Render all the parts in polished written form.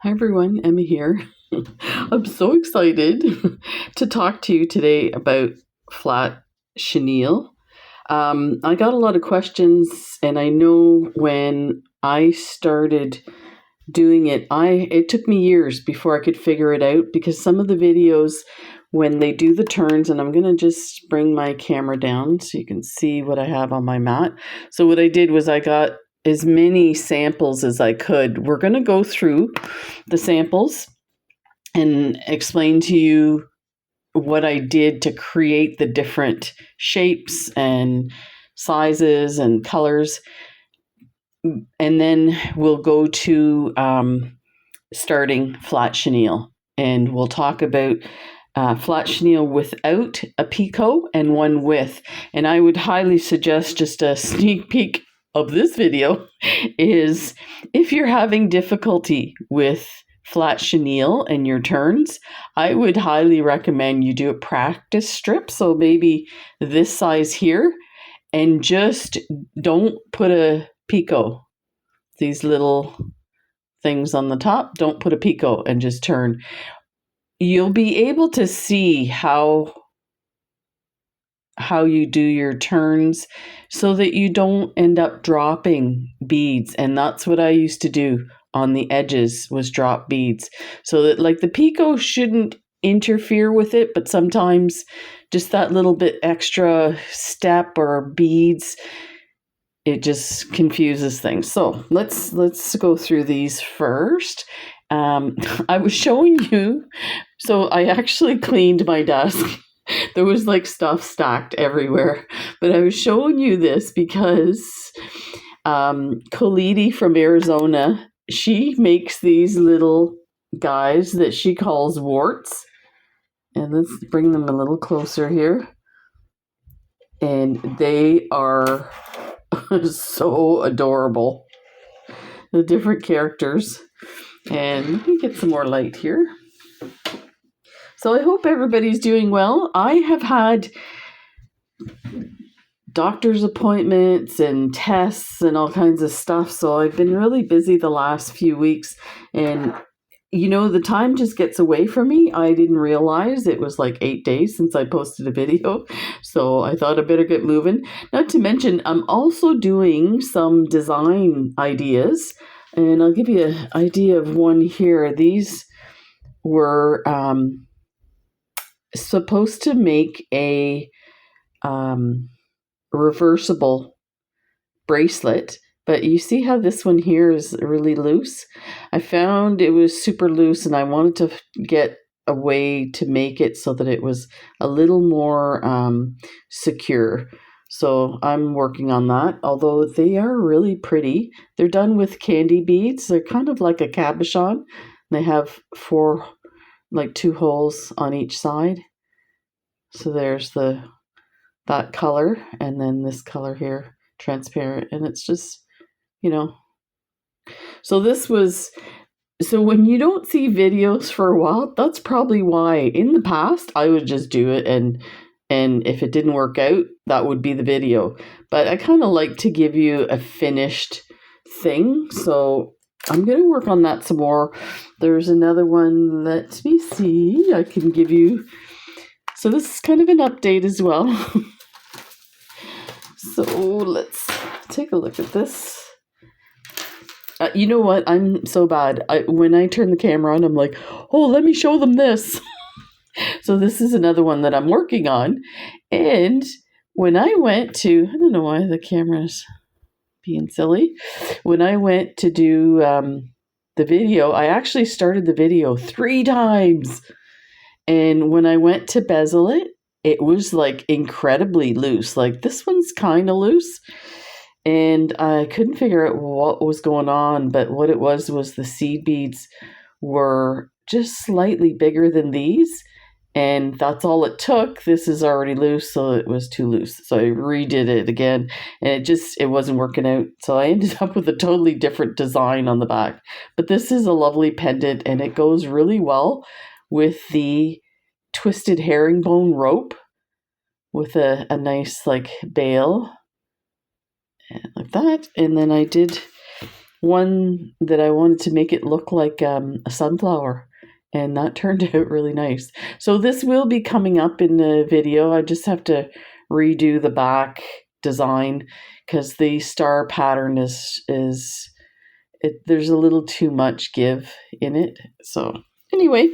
Hi everyone, Emma here. I'm so excited to talk to you today about flat chenille. I got a lot of questions, and I know when I started doing it, it took me years before I could figure it out because some of the videos, when they do the turns, and I'm gonna just bring my camera down so you can see what I have on my mat. So what I did was I got as many samples as I could. We're gonna go through the samples and explain to you what I did to create the different shapes and sizes and colors. And then we'll go to starting flat chenille. And we'll talk about flat chenille without a picot and one with. And I would highly suggest, just a sneak peek of this video, is if you're having difficulty with flat chenille and your turns, I would highly recommend you do a practice strip. So maybe this size here, and just don't put a picot. These little things on the top, don't put a picot and just turn. You'll be able to see how you do your turns so that you don't end up dropping beads. And that's what I used to do on the edges, was drop beads, so that like the picot shouldn't interfere with it, but sometimes just that little bit extra step or beads, it just confuses things. So let's go through these first. I was showing you, so I actually cleaned my desk. There was like stuff stacked everywhere, but I was showing you this because Colidi from Arizona, she makes these little guys that she calls warts. And let's bring them a little closer here. And they are so adorable. The different characters. And let me get some more light here. So I hope everybody's doing well. I have had doctor's appointments and tests and all kinds of stuff, so I've been really busy the last few weeks, and the time just gets away from me. I didn't realize it was like 8 days since I posted a video, so I thought I better get moving. Not to mention, I'm also doing some design ideas, and I'll give you an idea of one here. These were supposed to make a reversible bracelet, but you see how this one here is really loose? I found it was super loose, and I wanted to get a way to make it so that it was a little more secure. So I'm working on that, although they are really pretty. They're done with candy beads. They're kind of like a cabochon. They have 2 holes on each side. So there's that color, and then this color here, transparent, and it's just, so when you don't see videos for a while, that's probably why. In the past, I would just do it, and if it didn't work out, that would be the video. But I kind of like to give you a finished thing, so I'm going to work on that some more. There's another one, let me see, I can give you. So this is kind of an update as well. So let's take a look at this. You know what? I'm so bad. When I turn the camera on, I'm like, oh, let me show them this. So this is another one that I'm working on. And when I went to, I don't know why the camera's being silly. When I went to do the video, I actually started the video 3 times. And when I went to bezel it, it was like incredibly loose. Like this one's kind of loose. And I couldn't figure out what was going on. But what it was the seed beads were just slightly bigger than these. And that's all it took. This is already loose, so it was too loose. So I redid it again, and it wasn't working out. So I ended up with a totally different design on the back. But this is a lovely pendant, and it goes really well with the twisted herringbone rope with a nice like bail, and like that. And then I did one that I wanted to make it look like a sunflower, and that turned out really nice. So this will be coming up in the video. I just have to redo the back design because the star pattern there's a little too much give in it. So anyway,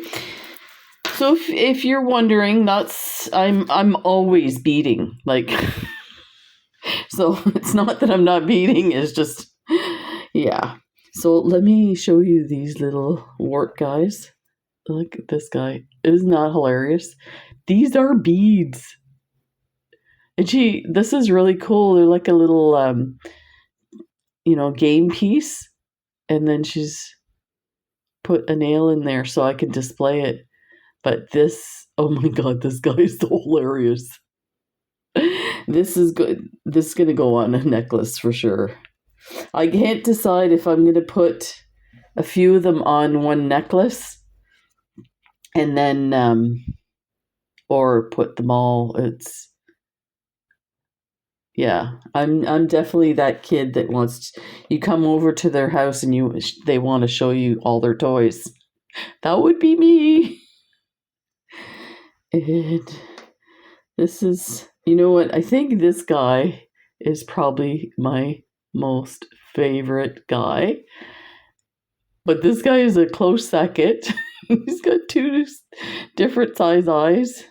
so if you're wondering, I'm always beading, like. So it's not that I'm not beading, it's just, yeah. So let me show you these little wart guys. Look at this guy. Isn't that hilarious? These are beads. And this is really cool. They're like a little, game piece. And then she's put a nail in there so I can display it. But oh my God, this guy is so hilarious. This is good. This is going to go on a necklace for sure. I can't decide if I'm going to put a few of them on one necklace and then, or put them all. I'm definitely that kid that you come over to their house and they want to show you all their toys. That would be me. And this is, you know what? I think this guy is probably my most favorite guy. But this guy is a close second. He's got two different size eyes.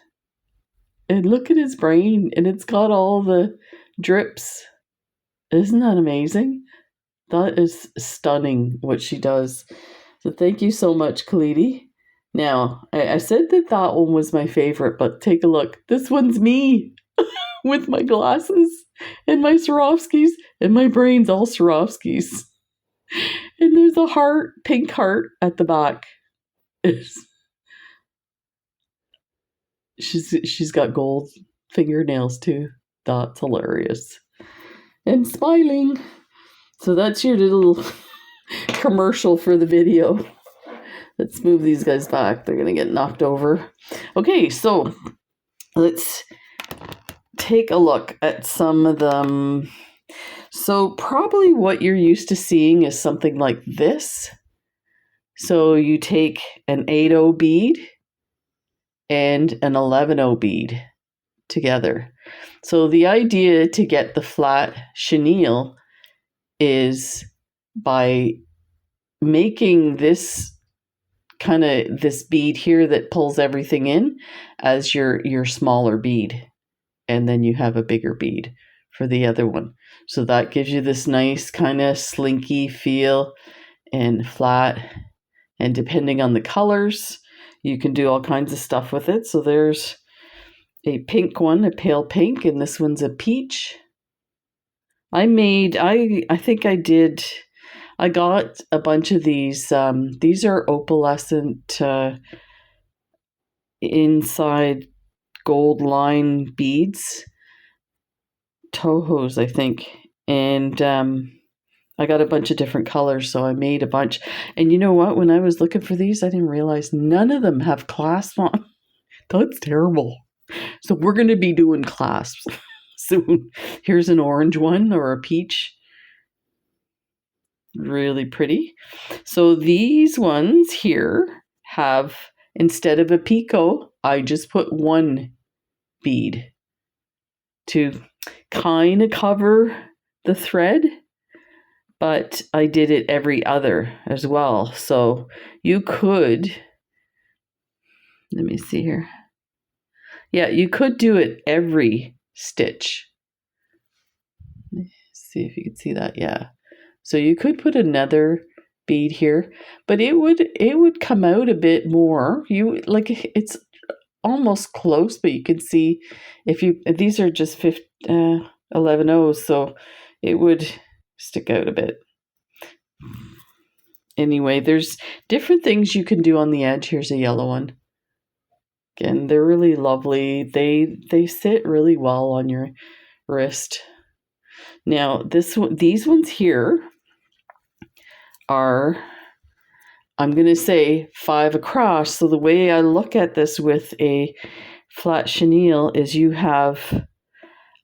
And look at his brain. And it's got all the drips. Isn't that amazing? That is stunning what she does. So thank you so much, Kalidi. Now, I said that one was my favorite, but take a look. This one's me with my glasses and my Swarovskis, and my brain's all Swarovskis. And there's a heart, pink heart at the back. She's got gold fingernails too. That's hilarious. And smiling. So that's your little commercial for the video. Let's move these guys back. They're going to get knocked over. Okay, so let's take a look at some of them. So probably what you're used to seeing is something like this. So you take an 8/0 bead and an 11/0 bead together. So the idea to get the flat chenille is by making this bead here that pulls everything in as your smaller bead, and then you have a bigger bead for the other one. So that gives you this nice kind of slinky feel and flat, and depending on the colors, you can do all kinds of stuff with it. So there's a pink one, a pale pink, and this one's a peach. I got a bunch of these. These are opalescent inside gold line beads. Tohos, I think. And I got a bunch of different colors, so I made a bunch. And you know what? When I was looking for these, I didn't realize none of them have clasps on. That's terrible. So we're going to be doing clasps soon. Here's an orange one or a peach. Really pretty. So these ones here have, instead of a picot, I just put one bead to kind of cover the thread, but I did it every other as well. So you could, let me see here. Yeah, you could do it every stitch. Let's see if you can see that. Yeah. So you could put another bead here, but it would come out a bit more. It's almost close, but you can see these are just 11/0s, so it would stick out a bit. Anyway, there's different things you can do on the edge. Here's a yellow one. Again, they're really lovely. They sit really well on your wrist. Now, these ones here are, I'm going to say 5 across. So the way I look at this with a flat chenille is you have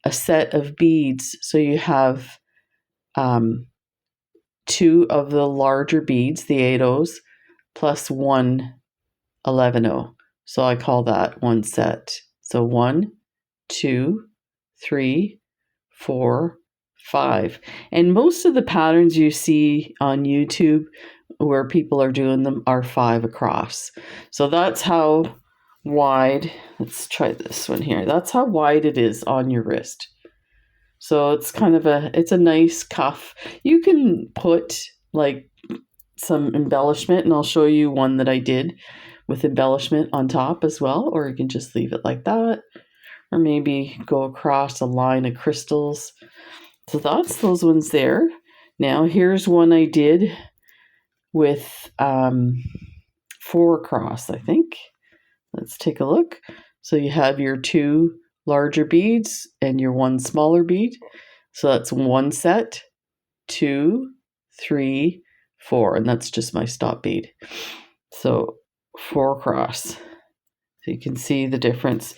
a set of beads. So you have 2 of the larger beads, the 8/0s, plus 1 11/0. So I call that one set. So 1, 2, 3, 4, 5. And most of the patterns you see on YouTube where people are doing them are 5 across. So that's how wide, let's try this one here. That's how wide it is on your wrist. So it's kind of it's a nice cuff. You can put like some embellishment, and I'll show you one that I did with embellishment on top as well, or you can just leave it like that, or maybe go across a line of crystals. So that's those ones there. Now here's one I did with 4 across, I think. Let's take a look. So you have your 2 larger beads and your 1 smaller bead. So that's one set, 2, 3, 4, and that's just my stop bead. So 4 across. So you can see the difference.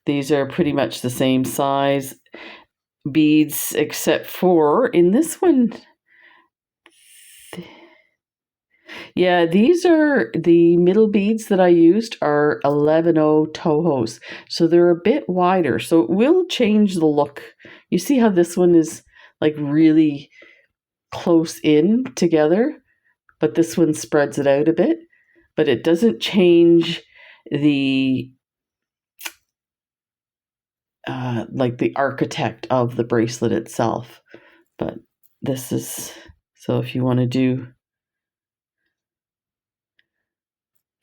These are pretty much the same size beads, except for in this one, yeah, these are the middle beads that I used are 11/0 Tohos. So they're a bit wider. So it will change the look. You see how this one is like really close in together, but this one spreads it out a bit, but it doesn't change the like the architect of the bracelet itself. But this is, so if you want to do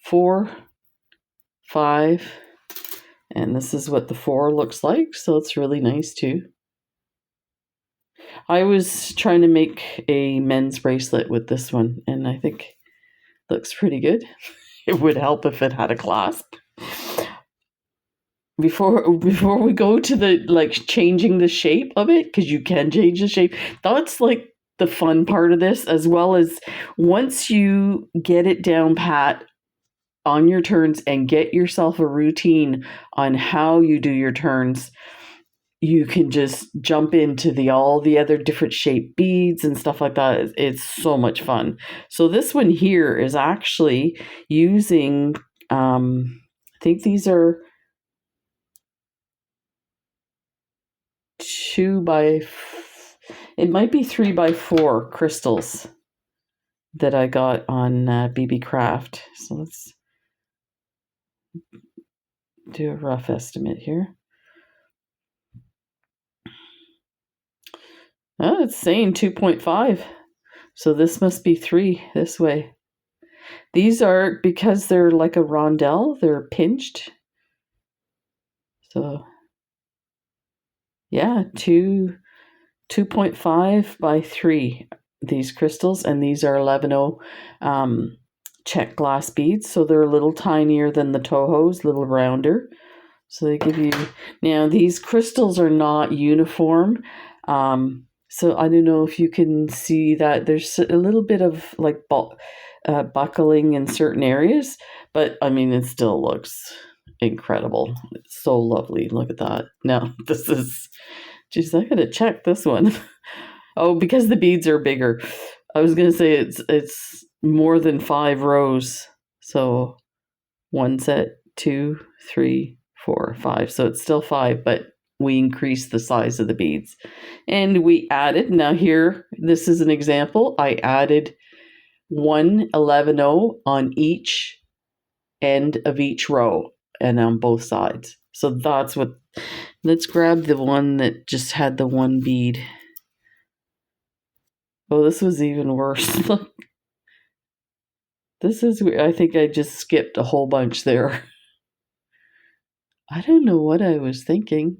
4, 5, and this is what the 4 looks like, so it's really nice too. I was trying to make a men's bracelet with this one, and I think it looks pretty good. It would help if it had a clasp. Before we go to the like changing the shape of it, because you can change the shape, that's like the fun part of this, as well as once you get it down pat on your turns and get yourself a routine on how you do your turns, you can just jump into all the other different shaped beads and stuff like that. It's so much fun. So this one here is actually using I think these are it might be 3x4 crystals that I got on BB Craft. So let's do a rough estimate here. Oh, it's saying 2.5. So this must be 3 this way. These are, because they're like a rondelle, they're pinched. So yeah, 2.5 by 3, these crystals, and these are 11/0 check glass beads. So they're a little tinier than the Tohos, a little rounder. So they give you, now these crystals are not uniform. So I don't know if you can see that there's a little bit of like buckling in certain areas, but I mean, it still looks incredible. It's so lovely. Look at that. Now this is, geez, I gotta check this one. Oh, because the beads are bigger. I was gonna say it's more than 5 rows. So 1 set, 2, 3, 4, 5. So it's still 5, but we increased the size of the beads. And we added, now here, this is an example. I added 1 11/0 on each end of each row and on both sides. So that's what, let's grab the one that just had the 1 bead. Oh, this was even worse. Look. This is, I think I just skipped a whole bunch there. I don't know what I was thinking.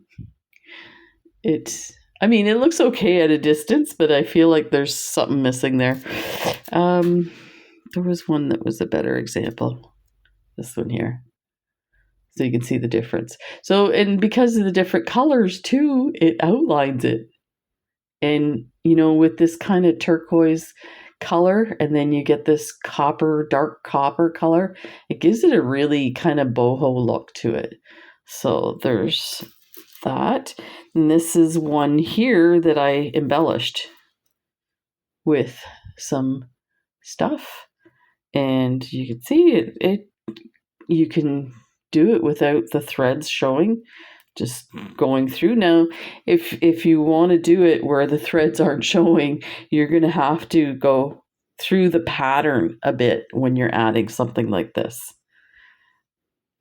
I mean, it looks okay at a distance, but I feel like there's something missing there. There was one that was a better example. This one here. So you can see the difference. So, and because of the different colors too, it outlines it. And, you know, with this kind of turquoise color, and then you get this copper, dark copper color, it gives it a really kind of boho look to it. So there's that. And this is one here that I embellished with some stuff, and you can see it you can do it without the threads showing, just going through. Now, if you want to do it where the threads aren't showing, you're going to have to go through the pattern a bit when you're adding something like this.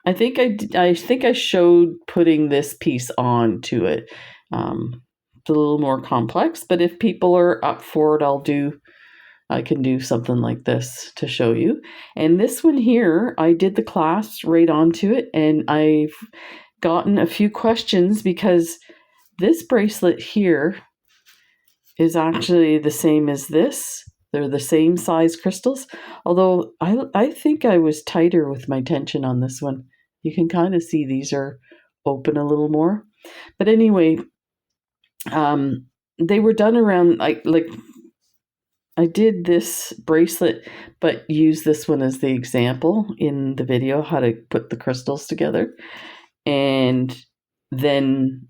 I think I showed putting this piece on to it. It's a little more complex, but if people are up for it, I can do something like this to show you. And this one here, I did the clasps right onto it, and I've gotten a few questions because this bracelet here is actually the same as this. They're the same size crystals, although I think I was tighter with my tension on this one. You can kind of see these are open a little more. But anyway, they were done around like I did this bracelet, but use this one as the example in the video, how to put the crystals together. And then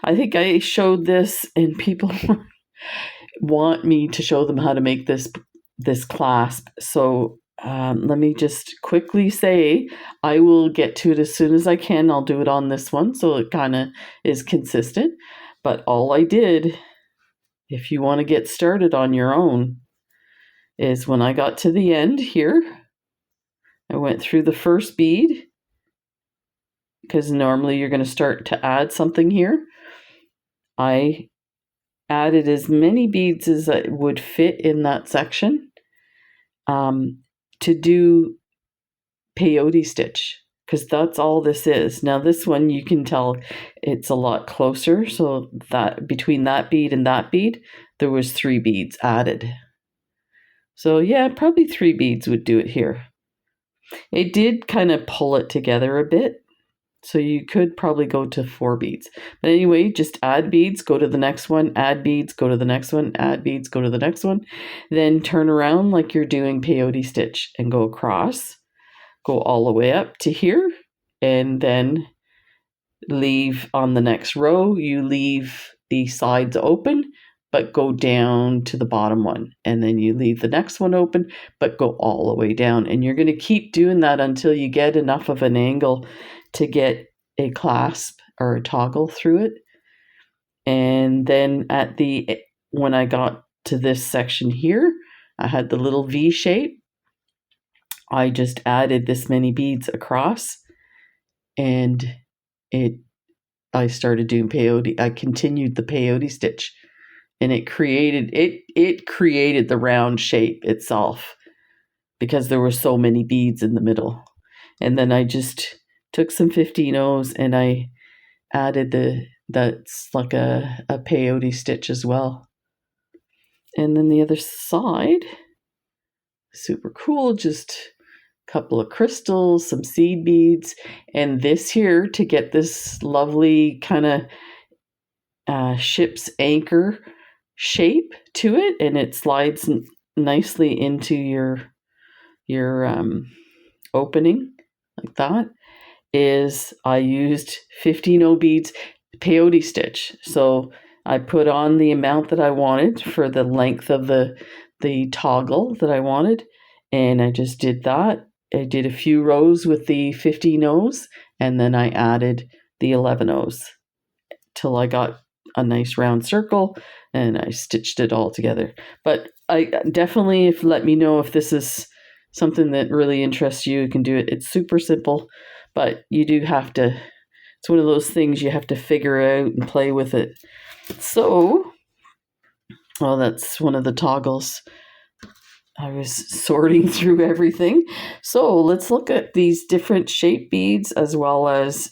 I think I showed this, and people want me to show them how to make this clasp. So let me just quickly say, I will get to it as soon as I can. I'll do it on this one, so it kind of is consistent. But all I did, if you want to get started on your own, is when I got to the end here, I went through the first bead, because normally you're going to start to add something here. I added as many beads as would fit in that section to do peyote stitch, because that's all this is. Now this one, you can tell it's a lot closer, so that between that bead and that bead, there was 3 beads added. So yeah, probably 3 beads would do it here. It did kind of pull it together a bit, so you could probably go to 4 beads. But anyway, just add beads, go to the next one, add beads, go to the next one, add beads, go to the next one. Then turn around like you're doing peyote stitch and go across, go all the way up to here, and then leave on the next row. You leave the sides open, but go down to the bottom one. And then you leave the next one open, but go all the way down. And you're going to keep doing that until you get enough of an angle to get a clasp or a toggle through it. And then when I got to this section here, I had the little V shape. I just added this many beads across, and I started doing peyote. I continued the peyote stitch, and it created the round shape itself because there were so many beads in the middle. And then I just took some 15-0s and I added that's like a peyote stitch as well. And then the other side, super cool, just a couple of crystals, some seed beads, and this here to get this lovely kind of ship's anchor shape to it, and it slides nicely into your opening like that. Is I used 15-0 beads peyote stitch. So I put on the amount that I wanted for the length of the toggle that I wanted, and I just did that. I did a few rows with the 15-0s, and then I added the 11-0s till I got a nice round circle, and I stitched it all together. But I definitely, let me know if this is something that really interests you. You can do it. It's super simple, but you do have to, it's one of those things you have to figure out and play with it. So, well, that's one of the toggles. I was sorting through everything. So let's look at these different shape beads as well as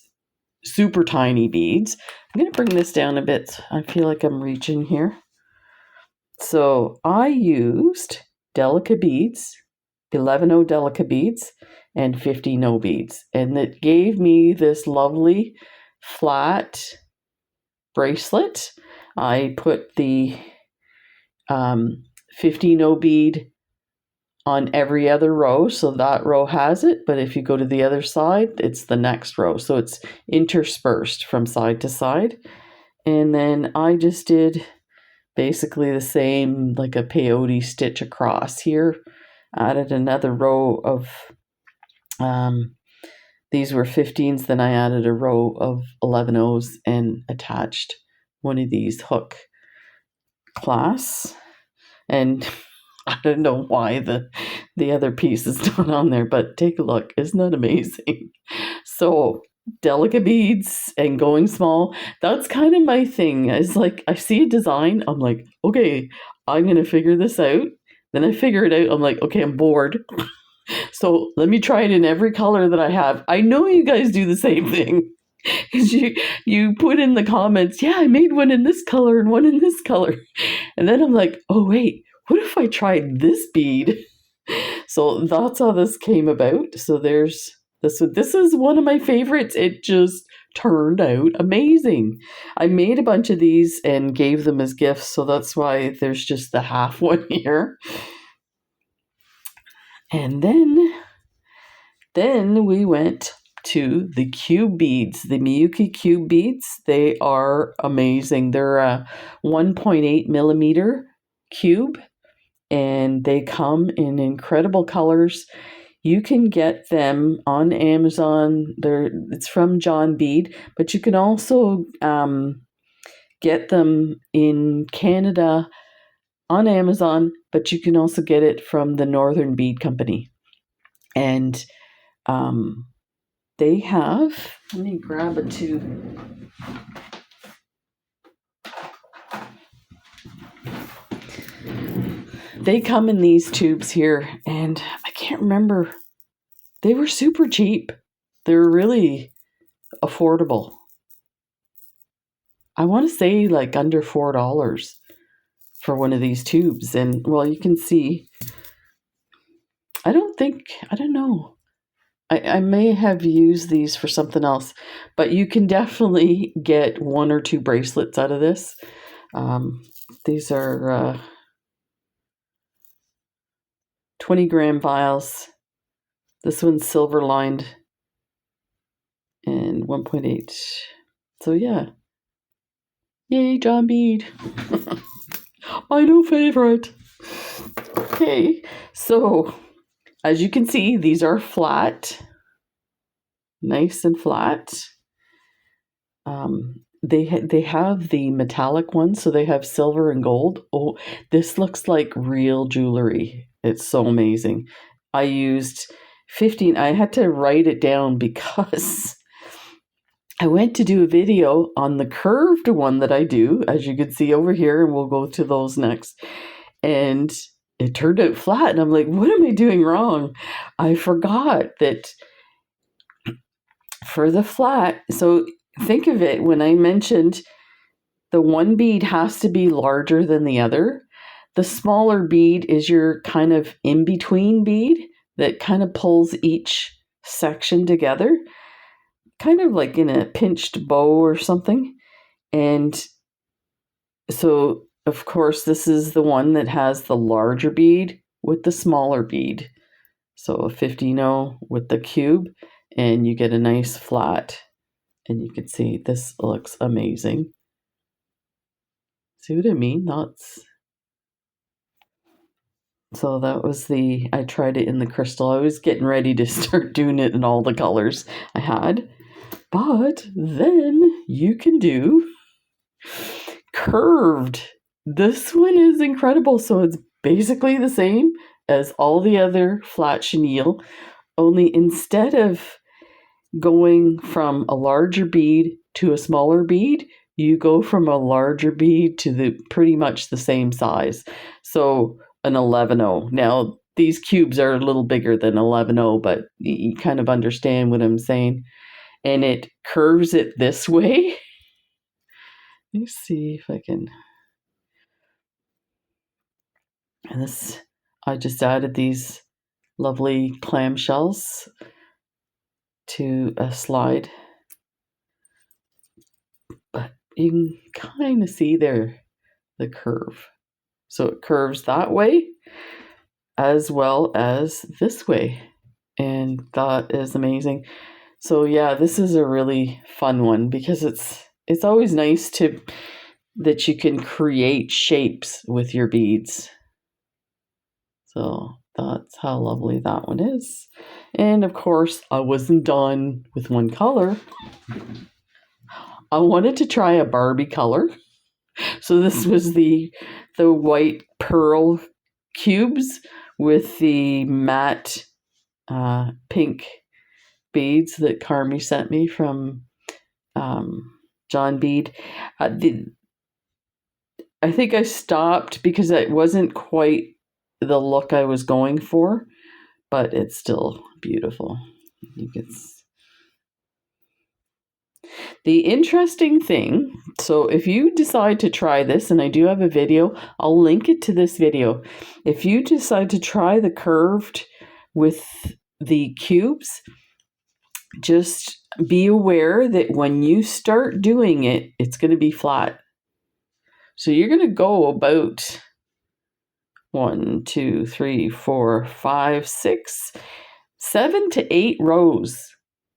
super tiny beads. I'm going to bring this down a bit. I feel like I'm reaching here. So I used Delica beads, 11-0 Delica beads, and 15-0 beads. And it gave me this lovely flat bracelet. I put the 15-0 bead on every other row, so that row has it, but if you go to the other side, it's the next row, so it's interspersed from side to side. And then I just did basically the same, like a peyote stitch across here. Added another row of, these were 15s, then I added a row of 11 and attached one of these hook clasps. And I don't know why the other piece is not on there, but take a look. Isn't that amazing? So Delica beads and going small, that's kind of my thing. It's like I see a design, I'm like, okay, I'm going to figure this out. Then I figure it out. I'm like, okay, I'm bored. So let me try it in every color that I have. I know you guys do the same thing. Because you put in the comments, yeah, I made one in this color and one in this color. And then I'm like, oh, wait, what if I tried this bead? So that's how this came about. So there's this. This is one of my favorites. It just turned out amazing. I made a bunch of these and gave them as gifts. So that's why there's just the half one here. And then we went to the cube beads, the Miyuki cube beads. They are amazing. They're a 1.8 millimeter cube, and they come in incredible colors. You can get them on Amazon. It's from John Bead, but you can also get them in Canada on Amazon, but you can also get it from the Northern Bead Company. And they have, let me grab a tube. They come in these tubes here, and I can't remember. They were super cheap. They're really affordable. I want to say like under $4 for one of these tubes. And well, you can see, I don't know. I may have used these for something else, but you can definitely get 1 or 2 bracelets out of this. These are 20-gram vials. This one's silver lined and 1.8. So yeah. Yay, John Bead. My new favorite. Okay, so as you can see, these are flat, nice and flat. They have the metallic ones, so they have silver and gold. Oh, this looks like real jewelry. It's so amazing. I used 15. I had to write it down because I went to do a video on the curved one that I do, as you can see over here, and we'll go to those next. And it turned out flat, and I'm like, what am I doing wrong? I forgot that for the flat, so think of it, when I mentioned the one bead has to be larger than the other, the smaller bead is your kind of in-between bead that kind of pulls each section together, kind of like in a pinched bow or something. And so, of course, this is the one that has the larger bead with the smaller bead. So a 15-0 with the cube, and you get a nice flat. And you can see this looks amazing. See what I mean? So that was I tried it in the crystal. I was getting ready to start doing it in all the colors I had. But then you can do curved. This one is incredible. So it's basically the same as all the other flat chenille, only instead of going from a larger bead to a smaller bead, you go from a larger bead to the pretty much the same size. So an 11-0. Now, these cubes are a little bigger than 11-0, but you kind of understand what I'm saying. And it curves it this way. Let me see if I can. And this, I just added these lovely clamshells to a slide. But you can kind of see there the curve. So it curves that way as well as this way. And that is amazing. So yeah, this is a really fun one because it's always nice to that you can create shapes with your beads. So that's how lovely that one is. And of course, I wasn't done with one color. I wanted to try a Barbie color. So this was the white pearl cubes with the matte pink beads that Carmi sent me from John Bead. I think I stopped because it wasn't quite the look I was going for, but it's still beautiful. The interesting thing, so if you decide to try this, and I do have a video, I'll link it to this video. If you decide to try the curved with the cubes, just be aware that when you start doing it, it's going to be flat. So you're going to go about 1, 2, 3, 4, 5, 6, 7 to 8 rows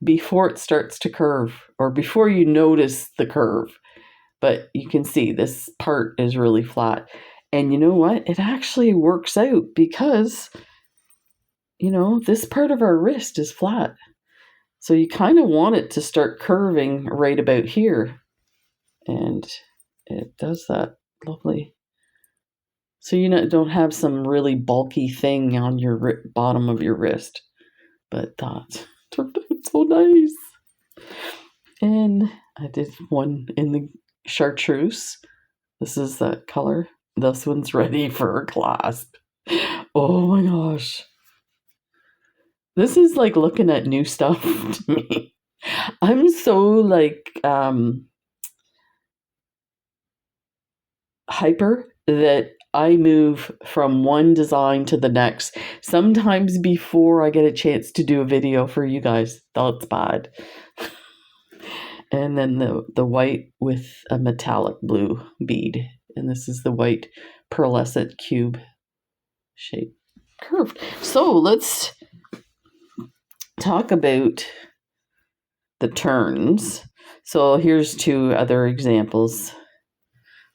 before it starts to curve, or before you notice the curve. But you can see this part is really flat. And you know what? It actually works out because, this part of our wrist is flat. So you kind of want it to start curving right about here. And it does that lovely. So you don't have some really bulky thing on your bottom of your wrist. But that turned out so nice. And I did one in the chartreuse. This is that color. This one's ready for a clasp. Oh my gosh. This is like looking at new stuff to me. I'm so hyper that I move from one design to the next. Sometimes before I get a chance to do a video for you guys. That's bad. And then the white with a metallic blue bead. And this is the white pearlescent cube shape curved. So let's talk about the turns. So here's 2 other examples.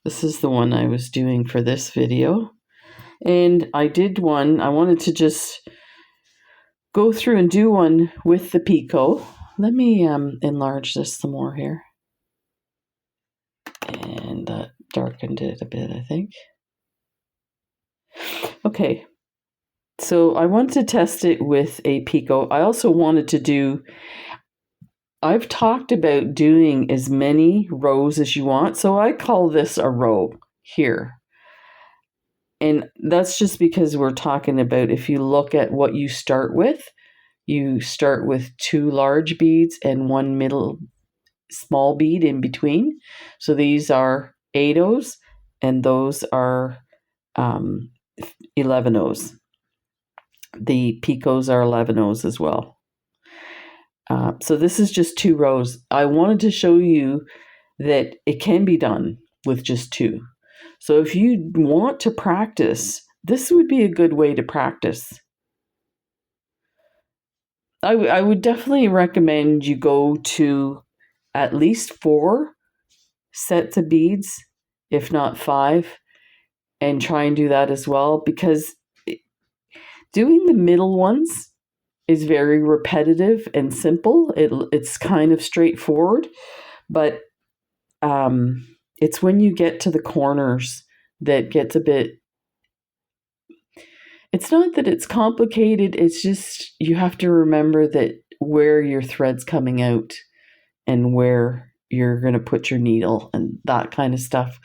This is the one I was doing for this video. And I did one, I wanted to just go through and do one with the picot. Let me enlarge this some more here. And that darkened it a bit, I think. Okay. So I wanted to test it with a picot. I also wanted to I've talked about doing as many rows as you want. So I call this a row here. And that's just because we're talking about, if you look at what you start with 2 large beads and 1 middle small bead in between. So these are 8-ohs and those are 11-ohs. The picots are 11-ohs as well. So this is just 2 rows. I wanted to show you that it can be done with just 2. So if you want to practice, this would be a good way to practice. I would definitely recommend you go to at least 4 sets of beads, if not 5, and try and do that as well, because doing the middle ones is very repetitive and simple. It's kind of straightforward, but it's when you get to the corners that gets a bit, it's not that it's complicated, it's just you have to remember that where your thread's coming out and where you're going to put your needle and that kind of stuff.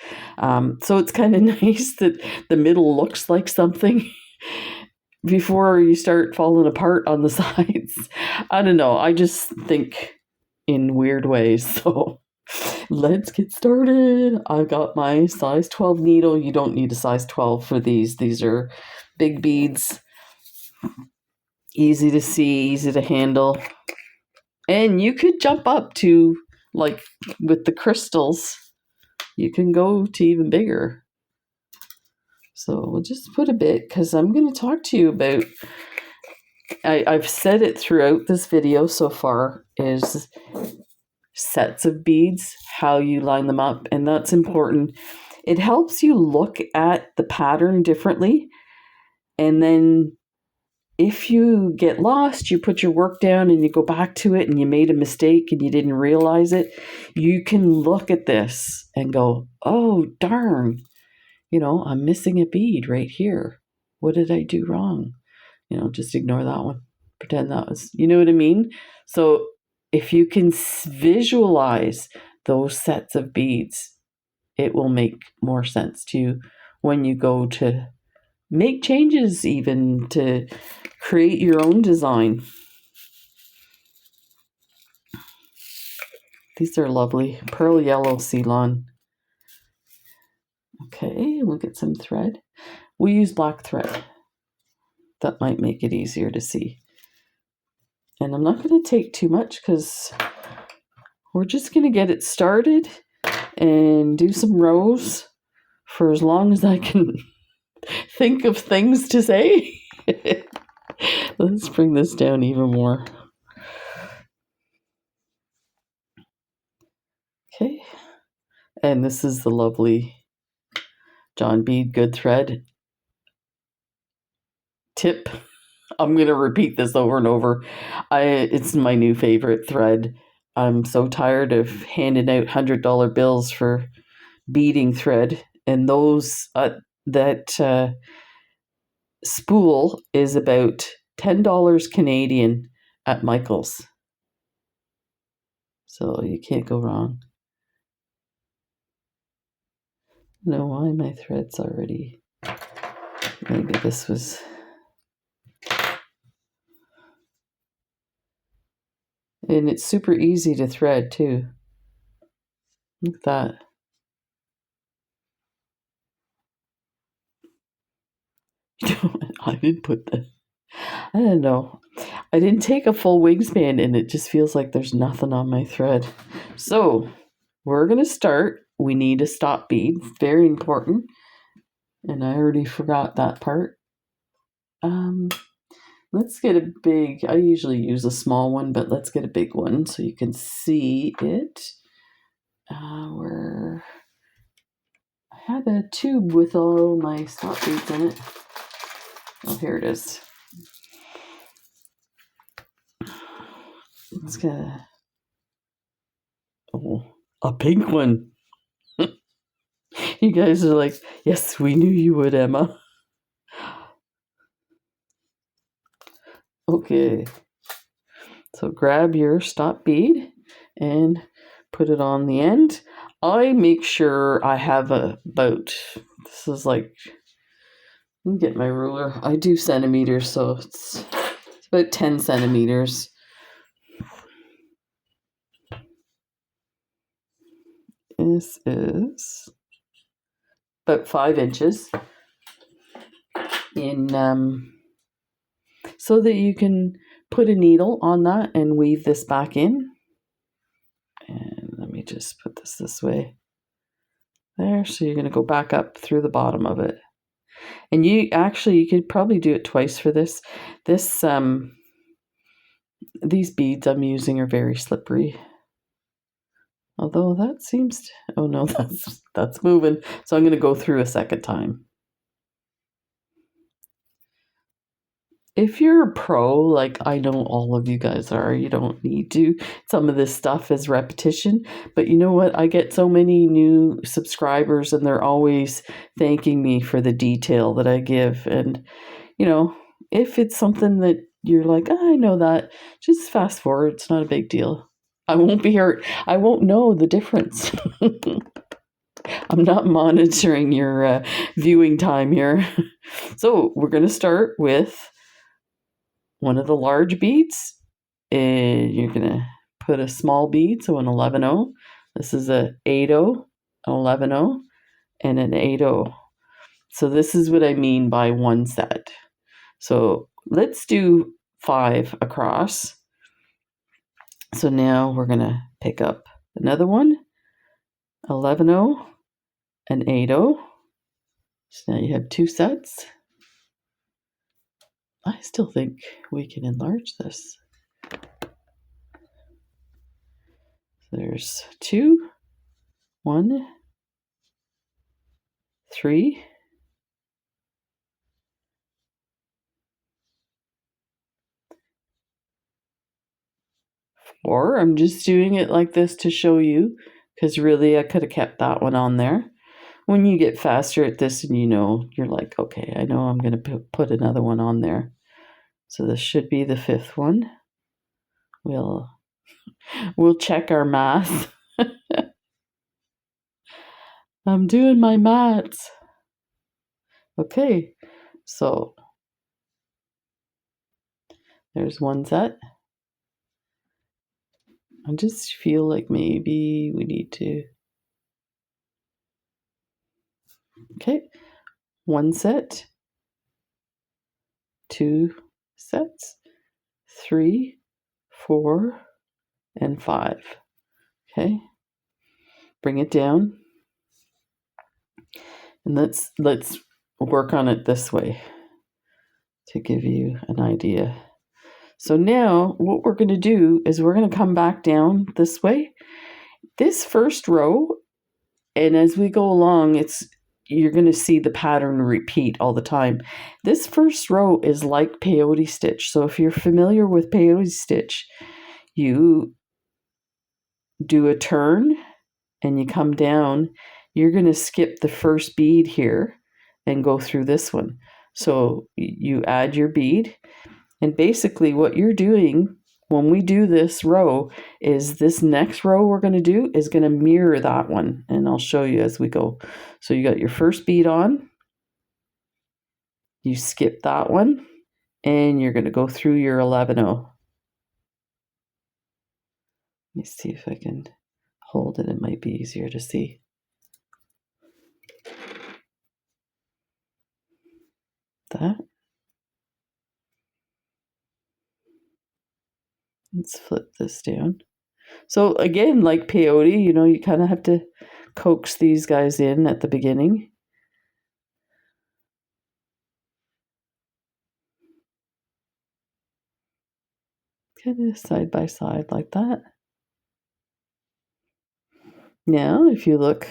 So it's kind of nice that the middle looks like something before you start falling apart on the sides. I don't know. I just think in weird ways. So let's get started. I've got my size 12 needle. You don't need a size 12 for these. These are big beads. Easy to see, easy to handle. And you could jump up to, like with the crystals, you can go to even bigger. So we'll just put a bit, because I'm going to talk to you about, I've said it throughout this video so far, is sets of beads, how you line them up, and that's important. It helps you look at the pattern differently, and then if you get lost, you put your work down and you go back to it and you made a mistake and you didn't realize it, you can look at this and go, oh, darn, I'm missing a bead right here. What did I do wrong? Just ignore that one. Pretend that was, you know what I mean? So if you can visualize those sets of beads, it will make more sense to you when you go to make changes, even to create your own design. These are lovely. Pearl yellow Ceylon. Okay, we'll get some thread. We use black thread. That might make it easier to see. And I'm not going to take too much because we're just going to get it started and do some rows for as long as I can think of things to say. Let's bring this down even more. Okay. And this is the lovely John Bead Good Thread tip. I'm going to repeat this over and over. It's my new favorite thread. I'm so tired of handing out $100 bills for beading thread. And that spool is about $10 Canadian at Michael's. So you can't go wrong. I don't know why my thread's already... Maybe this was... And it's super easy to thread too. Look at that. I didn't put that. I don't know. I didn't take a full wingspan and it just feels like there's nothing on my thread. So we're going to start. We need a stop bead. Very important. And I already forgot that part. Let's get a big, I usually use a small one, but let's get a big one so you can see it. Where I had a tube with all my stop beads in it. Oh, here it is. Let's get a pink one. You guys are like, yes, we knew you would, Emma. Okay. So grab your stop bead and put it on the end. I make sure I have this is like, let me get my ruler. I do centimeters, so it's about 10 centimeters. This is about 5 inches in, so that you can put a needle on that and weave this back in. And let me just put this way. There, so you're going to go back up through the bottom of it. And you could probably do it twice for this. These beads I'm using are very slippery. Although that seems to, oh no, that's moving. So I'm going to go through a second time. If you're a pro, like I know all of you guys are, you don't need to. Some of this stuff is repetition. But you know what? I get so many new subscribers and they're always thanking me for the detail that I give. And, if it's something that you're like, I know that, just fast forward. It's not a big deal. I won't be hurt. I won't know the difference. I'm not monitoring your viewing time here. So we're going to start with one of the large beads, and you're going to put a small bead, so an 11-0. This is a 8-0, an 11-0, and an 8-0. So this is what I mean by one set. So let's do 5 across. So now we're going to pick up another one, 11-0, an 8-0. So now you have 2 sets. I still think we can enlarge this. There's 2, 1, 3, 4. I'm just doing it like this to show you, because really I could have kept that one on there. When you get faster at this and you're like, okay, I know I'm going to put another one on there. So this should be the 5th one. We'll check our math. I'm doing my maths. Okay, so there's one set. I just feel like maybe we need to. Okay, 1 set, 2 sets, 3, 4, and 5. Okay, bring it down, and let's work on it this way to give you an idea. So now what we're going to do is we're going to come back down this way. This first row, and as we go along, you're going to see the pattern repeat all the time. This first row is like peyote stitch. So if you're familiar with peyote stitch, you do a turn and you come down. You're going to skip the first bead here and go through this one. So you add your bead, and basically what you're doing when we do this row is this next row we're going to do is going to mirror that one, and I'll show you as we go. So you got your first bead on, you skip that one, and you're going to go through your 11-0. Let me see if I can hold it. It might be easier to see. That. Let's flip this down. So again, like peyote, you kind of have to coax these guys in at the beginning. Kind of side by side like that. Now, if you look,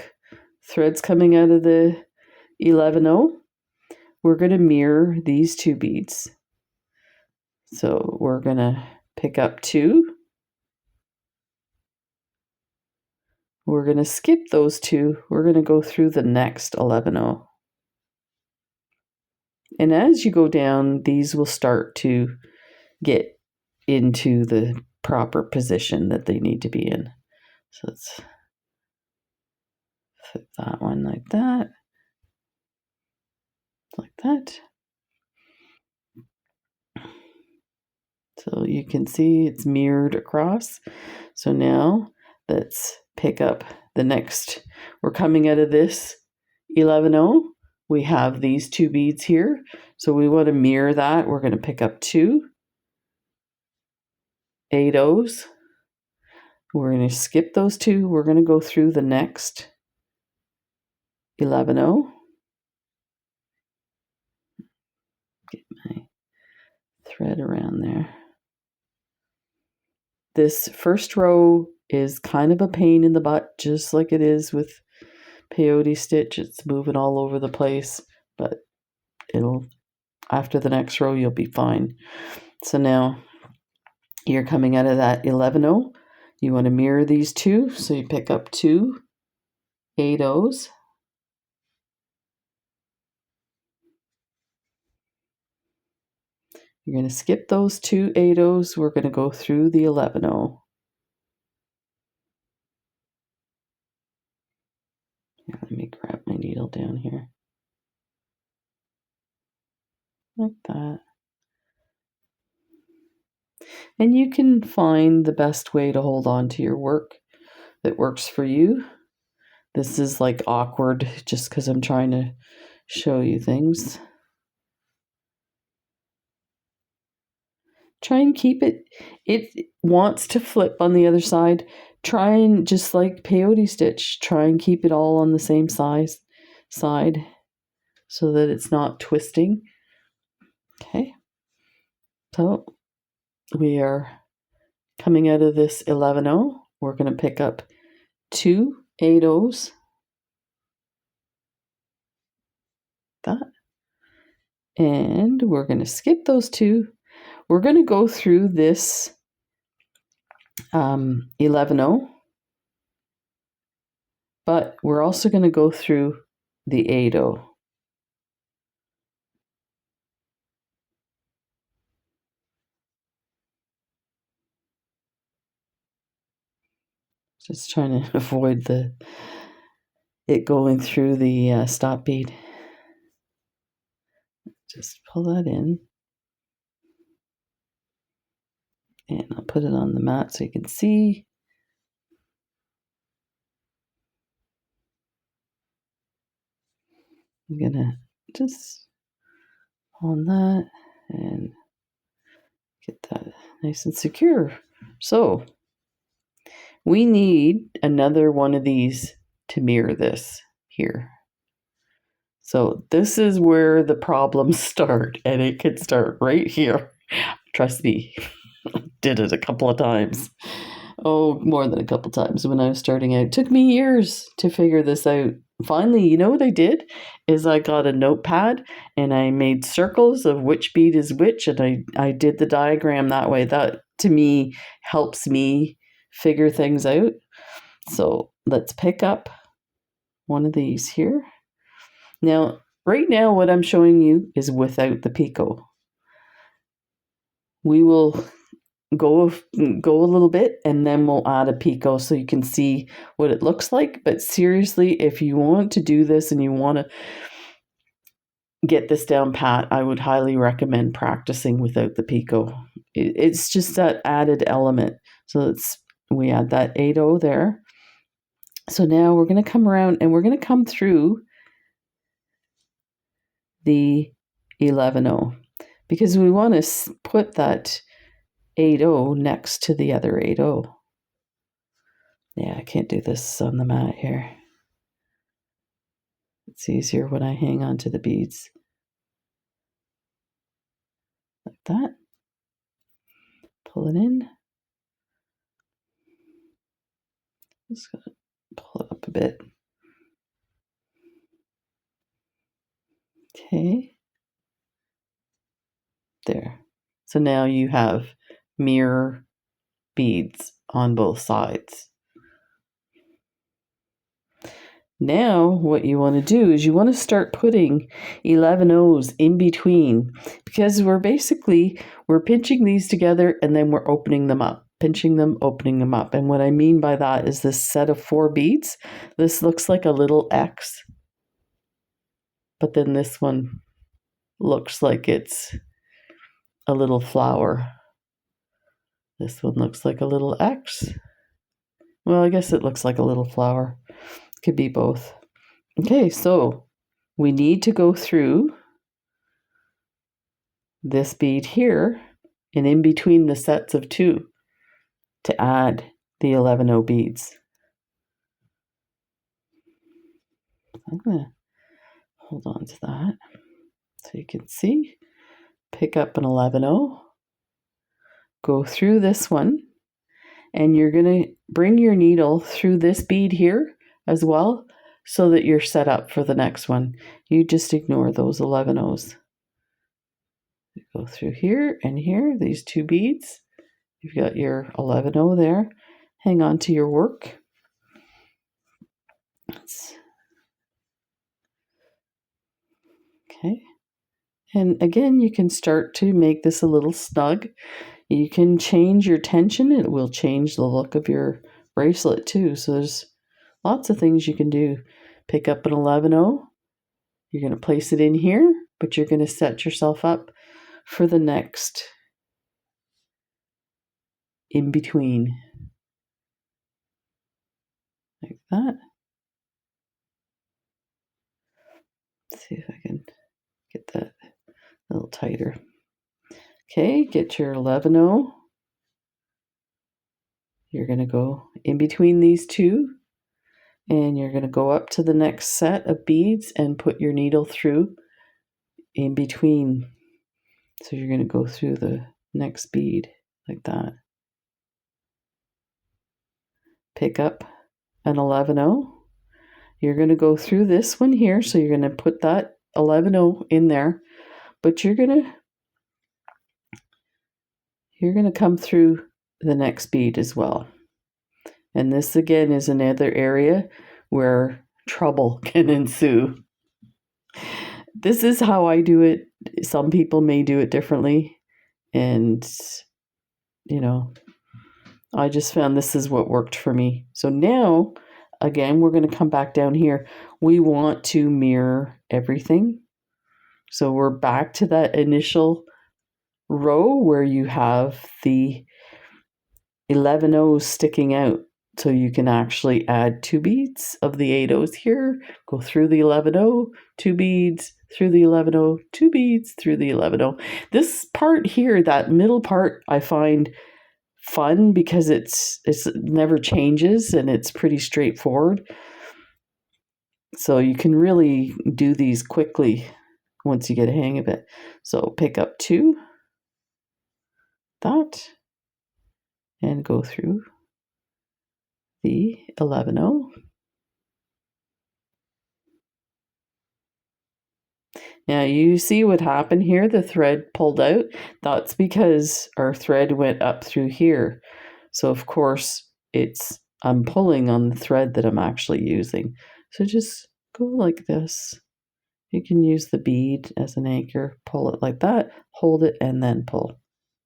threads coming out of the 11-0, we're going to mirror these 2 beads. So we're going to pick up 2. We're going to skip those 2. We're going to go through the next 11-0. And as you go down, these will start to get into the proper position that they need to be in. So let's flip that one like that. Like that. So you can see it's mirrored across. So now let's pick up the next. We're coming out of this 11-0. We have these 2 beads here. So we want to mirror that. We're going to pick up 2 8-0s. We're going to skip those 2. We're going to go through the next 11-0. Get my thread around there. This first row is kind of a pain in the butt, just like it is with peyote stitch. It's moving all over the place, but after the next row, you'll be fine. So now you're coming out of that 11-0. You want to mirror these 2, so you pick up 2 8-0s. You're going to skip those 2 8-0s. We're going to go through the 11-0. Let me grab my needle down here. Like that. And you can find the best way to hold on to your work that works for you. This is like awkward just because I'm trying to show you things. Try and keep it. It wants to flip on the other side. Try and, just like peyote stitch, try and keep it all on the same side so that it's not twisting. Okay. So we are coming out of this 11-0. we're going to pick up 2 8/0s, that, and we're going to skip those 2. We're going to go through this 11/0, but we're also going to go through the 8/0. Just trying to avoid it going through the stop bead. Just pull that in, and I'll put it on the mat so you can see. I'm gonna just on that and get that nice and secure. So we need another one of these to mirror this here. So this is where the problems start, and it could start right here. Trust me, did it a couple of times. Oh, more than a couple times when I was starting out. It took me years to figure this out. Finally, you know what I did? Is I got a notepad and I made circles of which bead is which, and I did the diagram that way. That, to me, helps me figure things out. So let's pick up one of these here. Now, right now, what I'm showing you is without the picot. We will go a little bit, and then we'll add a picot so you can see what it looks like. But seriously, if you want to do this and you want to get this down pat, I would highly recommend practicing without the picot. It's just that added element. So we add that 8/0 there. So now we're going to come around and we're going to come through the 11/0 because we want to put that 8/0 next to the other 8/0. Yeah, I can't do this on the mat here. It's easier when I hang on to the beads. Like that. Pull it in. Just gonna pull it up a bit. Okay. There. So now you have mirror beads on both sides. Now what you want to do is you want to start putting 11/0s in between, because we're pinching these together and then we're opening them up, pinching them, opening them up. And what I mean by that is this set of 4 beads, this looks like a little X, but then this one looks like it's a little flower. This one looks like a little X. Well, I guess it looks like a little flower. Could be both. Okay, so we need to go through this bead here and in between the sets of 2 to add the 11/0 beads. I'm going to hold on to that so you can see. Pick up an 11/0, go through this one, and you're going to bring your needle through this bead here as well so that you're set up for the next one. You just ignore those 11/0s. Go through here and here, these 2 beads. You've got your 11/0 there. Hang on to your work. Okay. And again, you can start to make this a little snug. You can change your tension. It will change the look of your bracelet too. So there's lots of things you can do. Pick up an 11/0. You're going to place it in here, but you're going to set yourself up for the next in between. Like that. Let's see if I can get that a little tighter. Okay, get your 11/0. You're going to go in between these 2, and you're going to go up to the next set of beads and put your needle through in between. So you're going to go through the next bead like that. pick up an 11-0. You're going to go through this one here, so you're going to put that 11-0 in there, but you're going to come through the next bead as well. And this again is another area where trouble can ensue. This is how I do it. Some people may do it differently, and I just found this is what worked for me. So now, again, we're going to come back down here. We want to mirror everything. So we're back to that initial row where you have the 11 O's sticking out. So you can actually add 2 beads of the 8 O's here, go through the 11 O, 2 beads, through the 11 O, 2 beads, through the 11 O. This part here, that middle part, I find fun because it's never changes and it's pretty straightforward. So you can really do these quickly once you get a hang of it. So pick up 2, that, and go through the 11-0. Now you see what happened here, the thread pulled out. That's because our thread went up through here. So of course I'm pulling on the thread that I'm actually using. So just go like this. You can use the bead as an anchor, pull it like that, hold it, and then pull.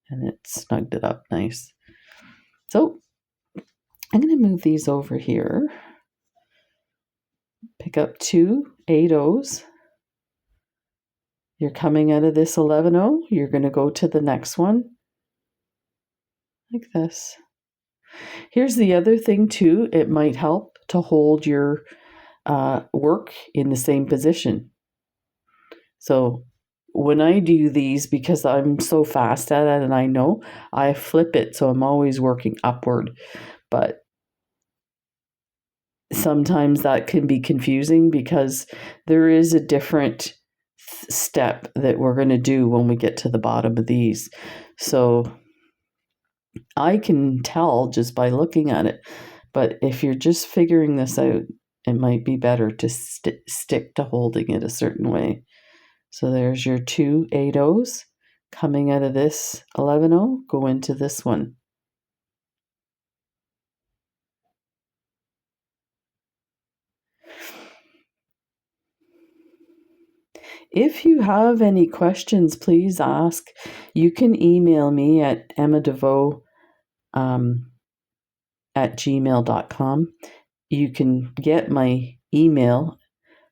And it snugged it up nice. So I'm going to move these over here. Pick up 2 8 O's. You're coming out of this 11-0. You're going to go to the next one like this. Here's the other thing too. It might help to hold your work in the same position. So when I do these, because I'm so fast at it and I flip it, so I'm always working upward. But sometimes that can be confusing because there is a different step that we're going to do when we get to the bottom of these. So I can tell just by looking at it, but if you're just figuring this out, it might be better to stick to holding it a certain way. So there's your 2 8 O's coming out of this 11-0, go into this one. If you have any questions, please ask. You can email me at emmadevoe@gmail.com. You can get my email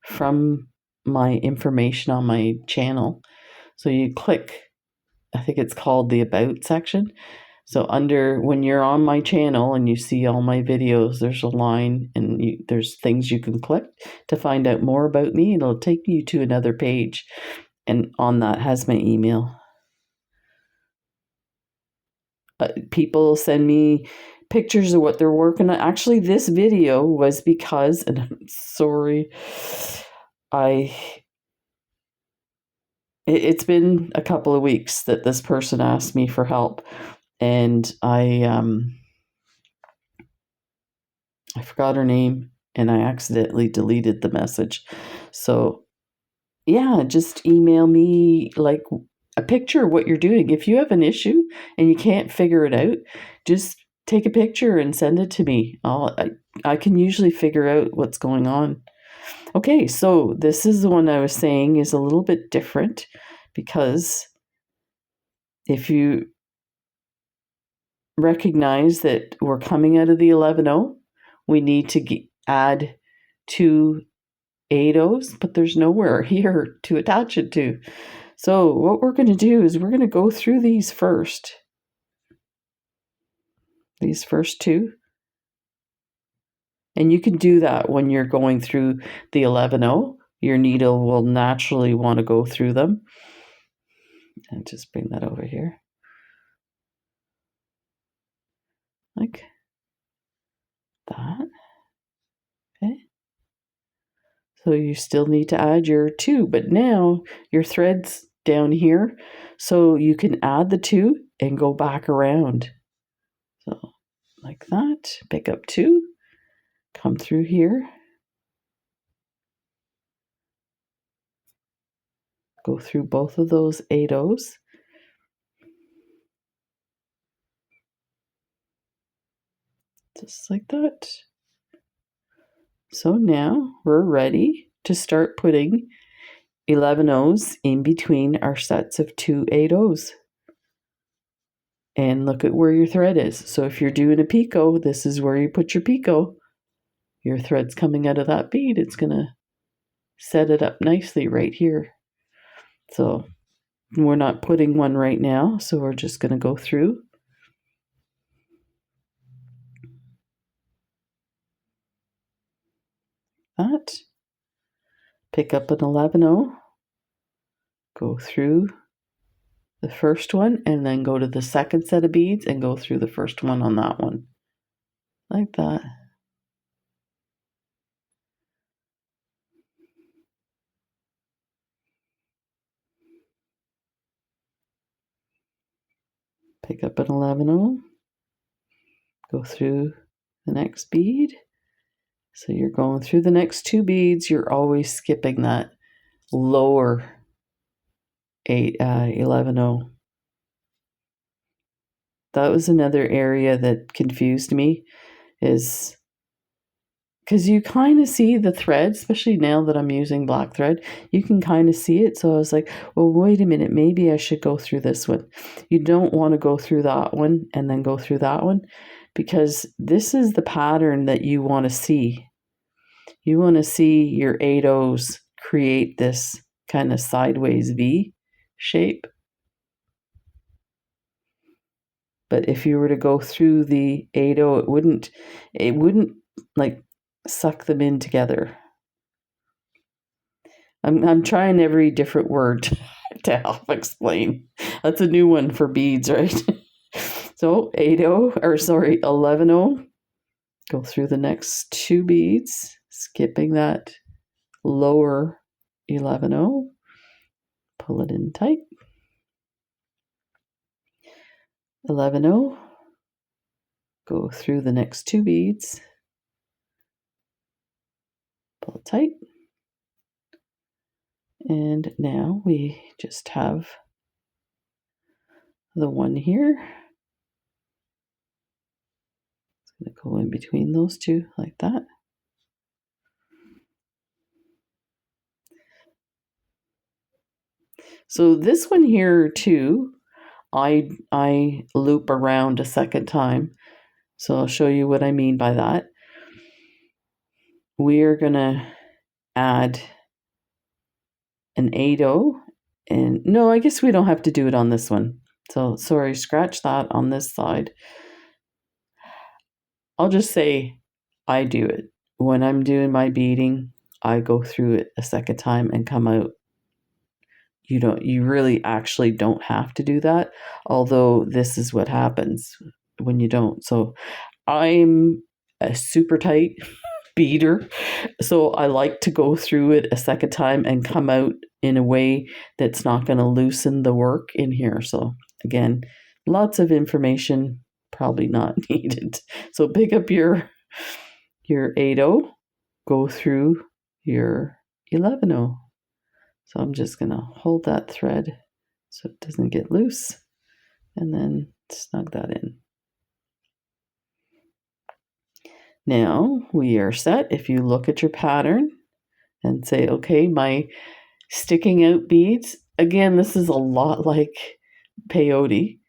from my information on my channel. So you click, I think it's called the About section. So when you're on my channel and you see all my videos, there's a line and there's things you can click to find out more about me. It'll take you to another page. And on that has my email. People send me pictures of what they're working on. Actually, this video was because, and I'm sorry, it's been a couple of weeks that this person asked me for help, and I forgot her name and I accidentally deleted the message. So yeah, just email me like a picture of what you're doing. If you have an issue and you can't figure it out, just take a picture and send it to me. I can usually figure out what's going on. Okay, so this is the one I was saying is a little bit different because if you recognize that we're coming out of the 11-0, we need to add 2 8 O's, but there's nowhere here to attach it to. So what we're going to do is we're going to go through these first. These first 2. And you can do that when you're going through the 11-0. Your needle will naturally want to go through them. And just bring that over here. Like that. Okay. So you still need to add your 2, but now your thread's down here. So you can add the 2 and go back around. So like that, pick up 2, come through here, go through both of those 8/0s, just like that. So now we're ready to start putting 11/0s in between our sets of 2 8/0s. And look at where your thread is. So if you're doing a picot, this is where you put your picot. Your thread's coming out of that bead. It's going to set it up nicely right here. So we're not putting one right now, so we're just going to go through. That. Pick up an 11/0, go through the first one, and then go to the second set of beads and go through the first one on that one. Like that. Pick up an 11/0, go through the next bead. So you're going through the next 2 beads, you're always skipping that lower 11/0. That was another area that confused me, is because you kind of see the thread, especially now that I'm using black thread, you can kind of see it. So I was like, well, wait a minute, maybe I should go through this one. You don't want to go through that one and then go through that one, because this is the pattern that you want to see. You want to see your 8/0s create this kind of sideways V shape. But if you were to go through the 8/0, it wouldn't like suck them in together. I'm trying every different word to help explain. That's a new one for beads, right? So 11/0, go through the next 2 beads, skipping that lower 11/0, pull it in tight. 11/0, go through the next 2 beads, pull it tight. And now we just have the one here. It's going to go in between those 2 like that. So this one here too, I loop around a second time. So I'll show you what I mean by that. We're going to add an 8/0, and no, I guess we don't have to do it on this one. So sorry, scratch that on this side. I'll just say I do it. When I'm doing my beading, I go through it a second time and come out. You really actually don't have to do that, although this is what happens when you don't. So I'm a super tight beater, so I like to go through it a second time and come out in a way that's not going to loosen the work in here. So again, lots of information, probably not needed. So pick up your 8/0, go through your 11/0. So I'm just going to hold that thread so it doesn't get loose, and then snug that in. Now we are set. If you look at your pattern and say, okay, my sticking out beads, again, this is a lot like peyote.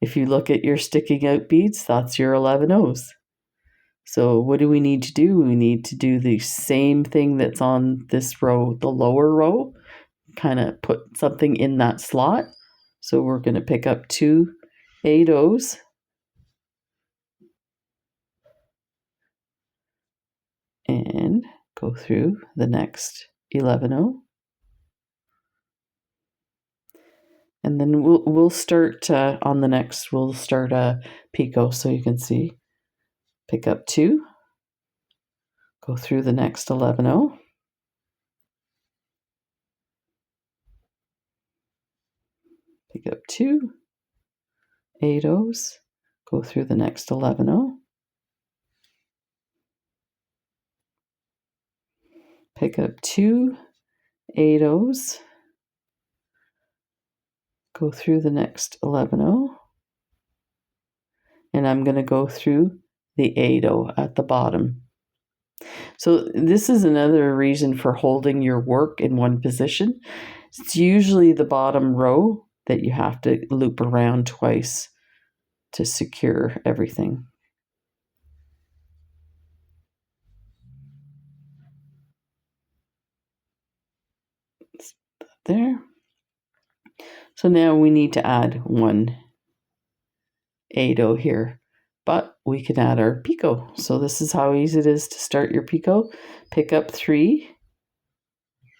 If you look at your sticking out beads, that's your 11/0s. So what do we need to do? We need to do the same thing that's on this row, the lower row, kind of put something in that slot. So we're going to pick up 2 8/0s and go through the next 11/0. And then we'll start on the next, we'll start a picot, so you can see. Pick up 2, go through the next 11/0. Pick up 2 8/0s, go through the next 11/0. pick up 2 8/0s, go through the next 11/0, and I'm going to go through the 8/0 at the bottom. So this is another reason for holding your work in one position. It's usually the bottom row that you have to loop around twice to secure everything. There. So now we need to add 1 8/0 here, but we can add our picot. So this is how easy it is to start your picot. Pick up 3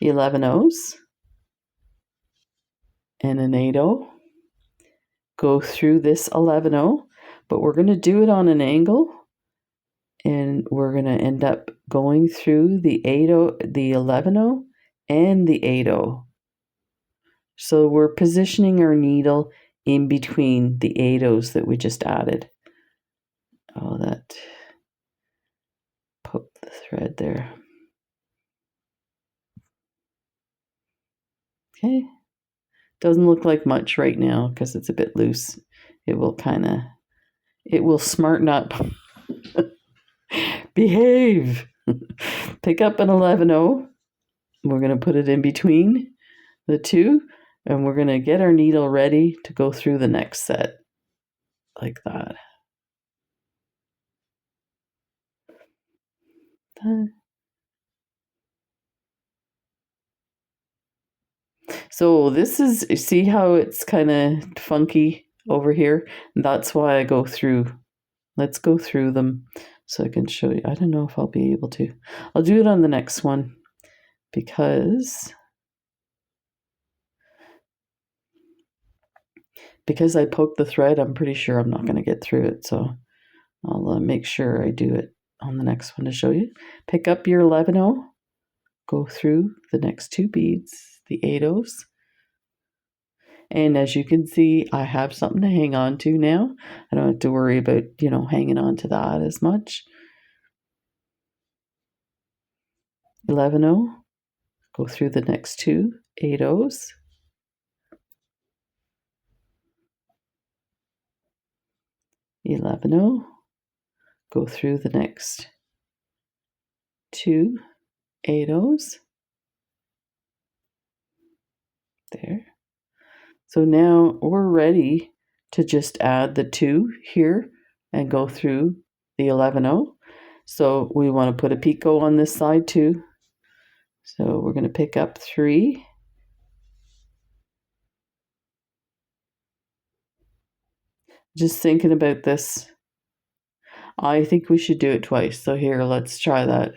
11/0s and an 8/0. Go through this 11/0, but we're going to do it on an angle, and we're going to end up going through the 8/0, the 11/0, and the 8/0. So we're positioning our needle in between the 8/0s that we just added. Oh, that poked the thread there. Okay. Doesn't look like much right now because it's a bit loose. It will smarten up. Behave. Pick up an 11/0. We're going to put it in between the two, and we're going to get our needle ready to go through the next set like that. So this is, see how it's kind of funky over here? That's why I go through. Let's go through them so I can show you. I don't know if I'll be able to. I'll do it on the next one because I poked the thread. I'm pretty sure I'm not going to get through it. So I'll make sure I do it on the next one to show you. Pick up your 11/0. Go through the next 2 beads, the 8/0s. And as you can see, I have something to hang on to now. I don't have to worry about, hanging on to that as much. 11/0, go through the next 2 8/0s. 11/0, go through the next 2 8/0s. There. So now we're ready to just add the 2 here and go through the 11/0. So we want to put a picot on this side too. So we're going to pick up 3. Just thinking about this, I think we should do it twice. So here, let's try that.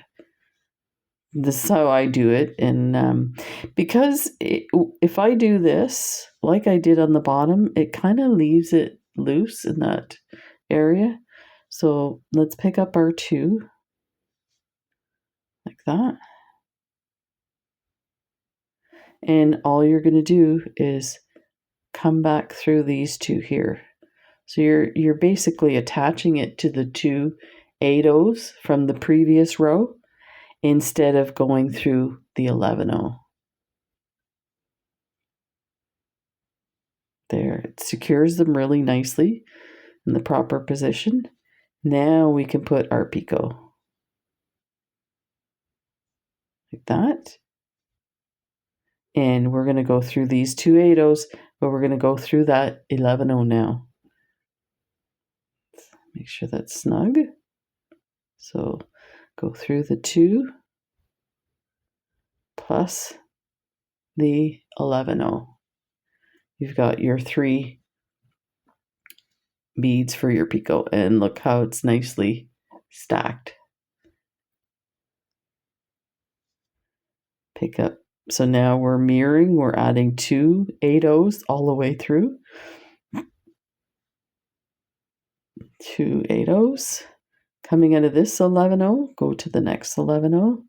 This is how I do it. And if I do this, like I did on the bottom, it kind of leaves it loose in that area. So let's pick up our 2 like that. And all you're going to do is come back through these 2 here. So you're basically attaching it to the 2 8/0s from the previous row instead of going through the 11/0. There, it secures them really nicely in the proper position. Now we can put our picot like that. And we're going to go through these 2 8/0s, but we're going to go through that 11/0 now. Make sure that's snug. So go through the 2 plus the 11/0. You've got your 3 beads for your picot, and look how it's nicely stacked. Pick up. So now we're mirroring, we're adding 2 8/0s all the way through. 2 8/0s. Coming out of this 11/0, go to the next 11/0.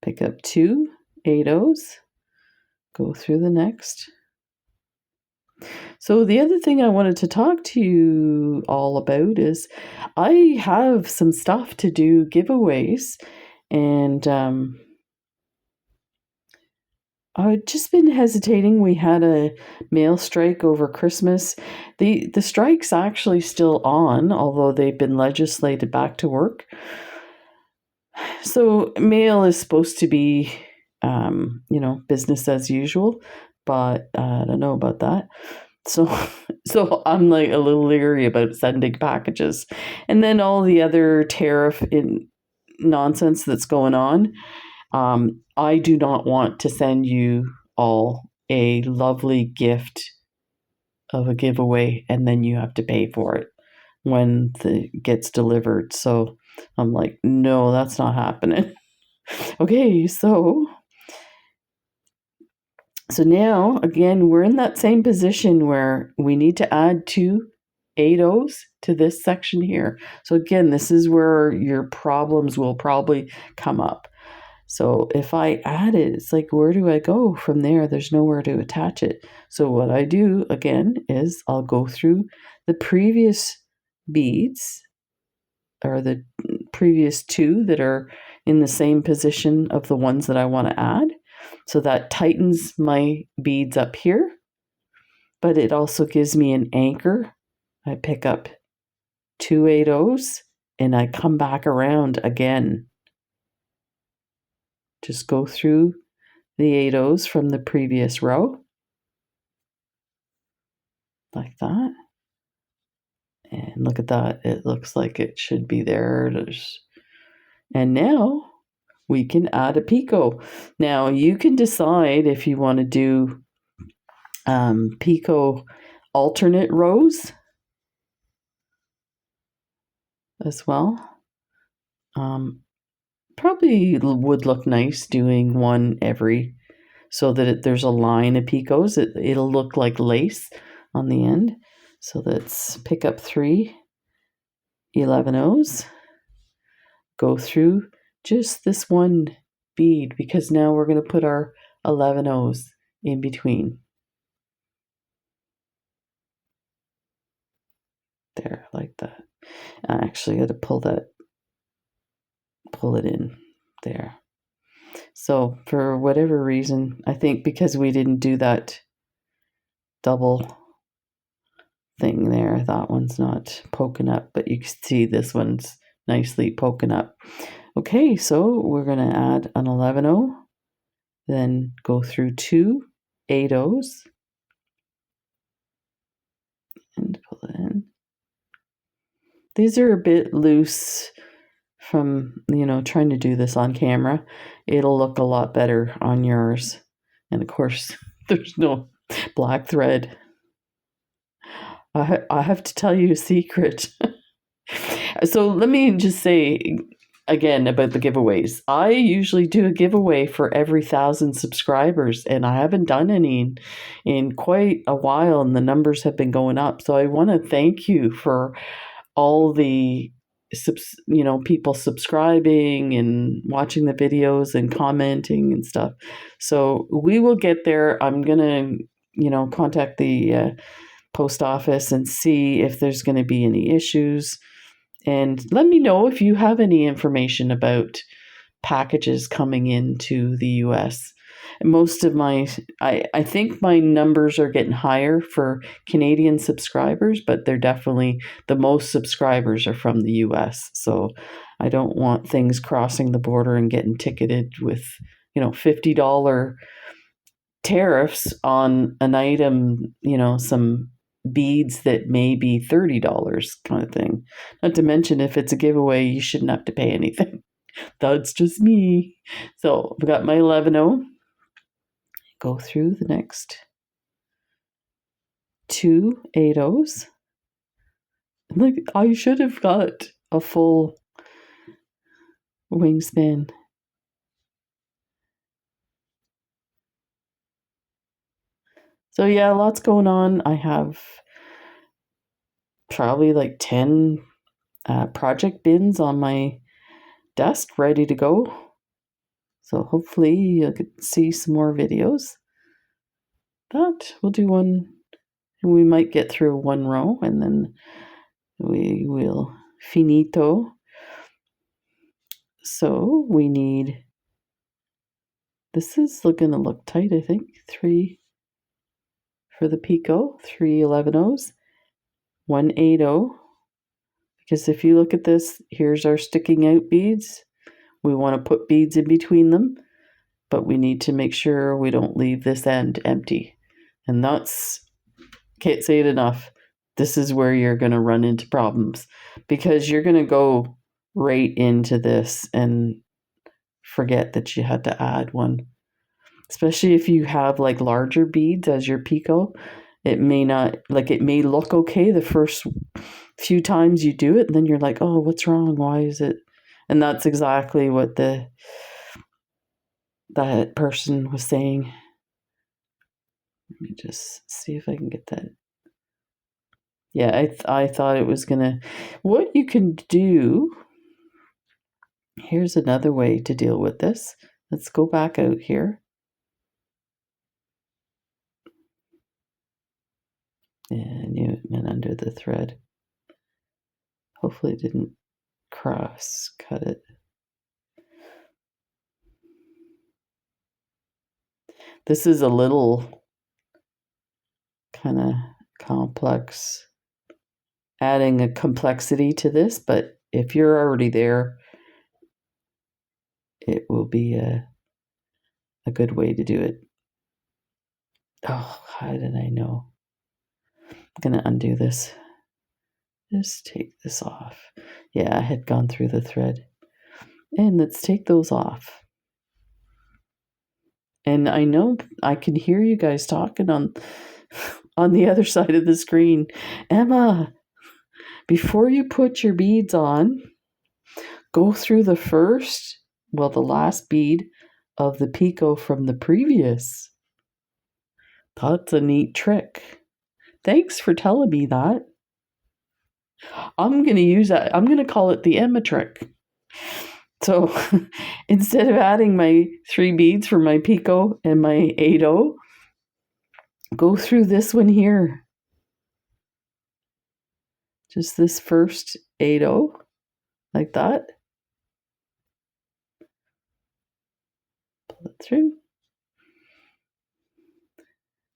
Pick up 2 8/0s, go through the next. So the other thing I wanted to talk to you all about is I have some stuff to do giveaways, and I've just been hesitating. We had a mail strike over Christmas. The strike's actually still on, although they've been legislated back to work. So mail is supposed to be, business as usual, but I don't know about that. So, so I'm like a little leery about sending packages, and then all the other tariff in nonsense that's going on. I do not want to send you all a lovely gift of a giveaway, and then you have to pay for it when it gets delivered. So I'm like, no, that's not happening. Okay, so now again we're in that same position where we need to add 2 8/0s to this section here. So again, this is where your problems will probably come up. So if I add it, it's like, where do I go from there? There's nowhere to attach it. So what I do again is I'll go through the previous beads, or the previous 2 that are in the same position of the ones that I want to add. So that tightens my beads up here, but it also gives me an anchor. I pick up 2 8/0s and I come back around again. Just go through the 8/0s from the previous row, like that. And look at that. It looks like it should be there. And now we can add a picot. Now you can decide if you want to do picot alternate rows as well. Probably would look nice doing one every, so that there's a line of picots. It'll look like lace on the end. So let's pick up 3 11/0s, go through just this one bead, because now we're going to put our 11/0s in between. There, like that. I actually got to pull it in there. So for whatever reason, I think because we didn't do that double thing there, that one's not poking up, but you can see this one's nicely poking up. Okay, so we're going to add an 11/0, then go through 2 8/0s and pull it in. These are a bit loose from, trying to do this on camera. It'll look a lot better on yours. And of course, there's no black thread. I have to tell you a secret. So let me just say again about the giveaways. I usually do a giveaway for every 1,000 subscribers, and I haven't done any in quite a while, and the numbers have been going up. So I want to thank you for all the people subscribing and watching the videos and commenting and stuff. So we will get there. I'm gonna contact the post office and see if there's going to be any issues, and let me know if you have any information about packages coming into the US. Most of I think my numbers are getting higher for Canadian subscribers, but they're definitely, the most subscribers are from the US. So I don't want things crossing the border and getting ticketed with, $50 tariffs on an item, some beads that may be $30 kind of thing. Not to mention, if it's a giveaway, you shouldn't have to pay anything. That's just me. So I've got my 11/0. Go through the next 2 8/0s. Look, I should have got a full wingspan. So yeah, lots going on. I have probably like 10 project bins on my desk ready to go. So hopefully you'll get to see some more videos. But we'll do one We might get through one row and then we will finito. So we need, this is going to look tight, I think. 3 for the picot, 3 11-ohs, 1 8-oh. Because if you look at this, here's our sticking out beads. We want to put beads in between them, but we need to make sure we don't leave this end empty. And that's, can't say it enough, this is where you're going to run into problems, because you're going to go right into this and forget that you had to add one. Especially if you have like larger beads as your picot, it may not, like it may look okay the first few times you do it, and then you're like, oh, what's wrong? Why is it? And that's exactly what that person was saying. Let me just see if I can get that. Yeah, I thought it was gonna. What you can do. Here's another way to deal with this. Let's go back out here. And you went under the thread. Hopefully it didn't cross cut it. This is a little kind of complex, adding a complexity to this, but if you're already there, it will be a good way to do it. Oh, how did I know? I'm going to undo this. Just take this off. Yeah, I had gone through the thread. And let's take those off. And I know I can hear you guys talking on the other side of the screen. Emma, before you put your beads on, go through the last bead of the picot from the previous. That's a neat trick. Thanks for telling me that. I'm going to use that. I'm going to call it the Emma trick. So instead of adding my 3 beads for my picot and my 8-oh, go through this one here. Just this first 8-oh, like that. Pull it through.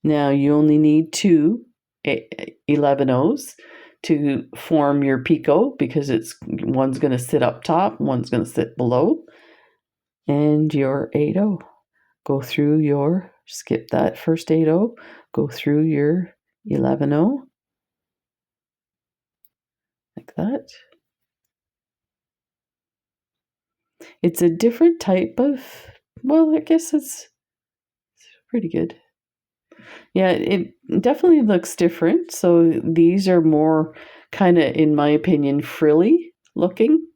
Now you only need 2 11-ohs to form your picot, because one's going to sit up top, one's going to sit below, and your 8-oh. Go through skip that first 8-oh, go through your 11-oh, like that. It's a different type of, well, I guess it's pretty good. Yeah, it definitely looks different. So these are more kind of, in my opinion, frilly looking.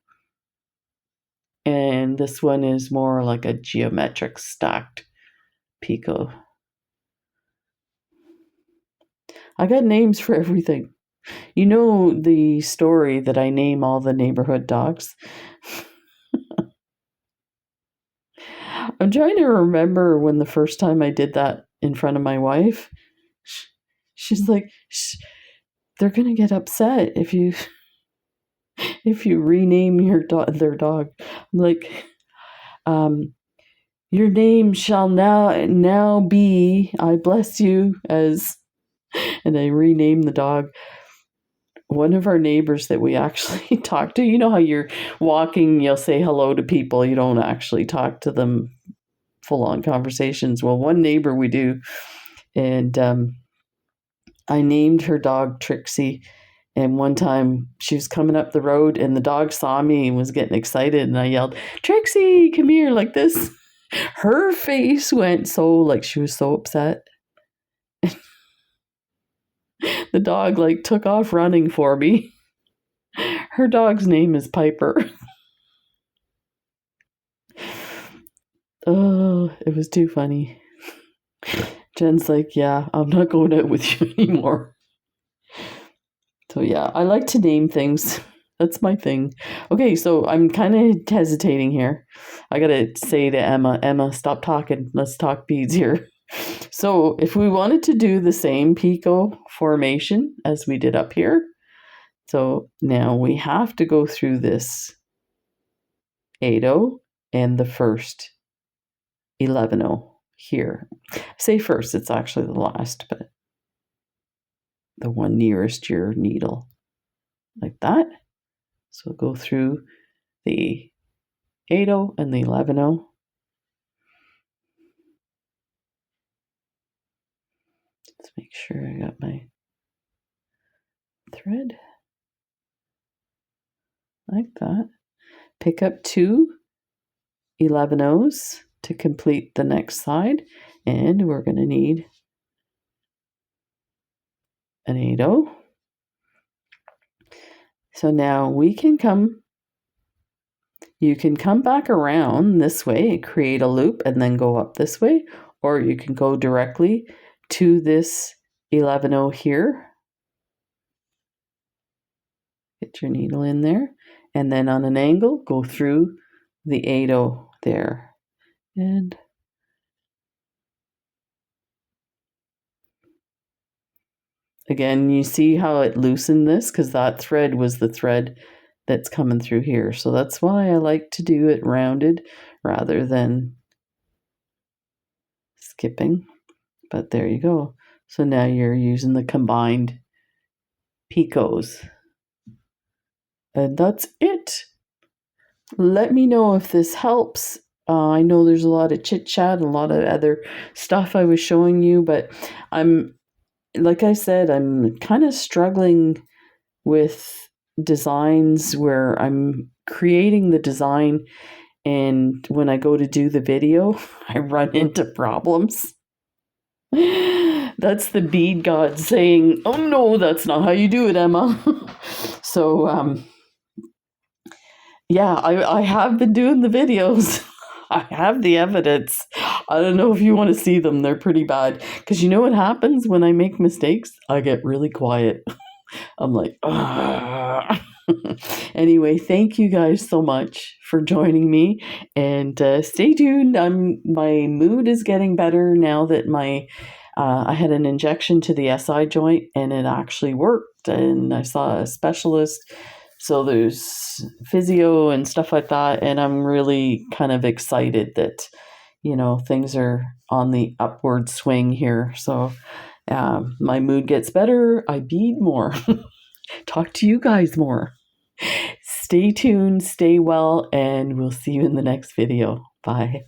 And this one is more like a geometric stacked picot. I got names for everything. You know the story that I name all the neighborhood dogs? I'm trying to remember when the first time I did that in front of my wife. She's like, they're going to get upset if you rename their dog. I'm like, your name shall now be, I bless you as, and I renamed the dog. One of our neighbors that we actually talk to, you know how you're walking, you'll say hello to people, you don't actually talk to them full-on conversations. Well, one neighbor we do, and I named her dog Trixie. And one time she was coming up the road and the dog saw me and was getting excited, and I yelled, Trixie, come here, like this. Her face went so, like, she was so upset. The dog took off running for me. Her dog's name is Piper. Oh, it was too funny. Jen's like, yeah, I'm not going out with you anymore. So yeah, I like to name things. That's my thing. Okay, so I'm kind of hesitating here. I gotta say to Emma, stop talking. Let's talk beads here. So if we wanted to do the same picot formation as we did up here, so now we have to go through this 8-0 and the first 11-0 here. Say first, it's actually the last, but the one nearest your needle, like that. So go through the 8-0 and the 11-0. Let's make sure I got my thread like that. Pick up 2 11-0s to complete the next side, and we're going to need an 8-0. So now you can come back around this way, create a loop, and then go up this way, or you can go directly to this 11-0 here. Get your needle in there, and then on an angle, go through the 8-0 there. And again, you see how it loosened this? Because that thread was the thread that's coming through here. So that's why I like to do it rounded rather than skipping. But there you go. So now you're using the combined picots. And that's it. Let me know if this helps. I know there's a lot of chit chat and a lot of other stuff I was showing you, but like I said, I'm kind of struggling with designs where I'm creating the design, and when I go to do the video, I run into problems. That's the bead god saying, "Oh no, that's not how you do it, Emma." So, yeah, I have been doing the videos. I have the evidence. I don't know if you want to see them. They're pretty bad. Because you know what happens when I make mistakes? I get really quiet. I'm like, ah. Anyway, thank you guys so much for joining me, and stay tuned. My mood is getting better now that I had an injection to the SI joint, and it actually worked, and I saw a specialist. So there's physio and stuff like that, and I'm really kind of excited that things are on the upward swing here. So my mood gets better. I bead more. Talk to you guys more. Stay tuned, stay well, and we'll see you in the next video. Bye.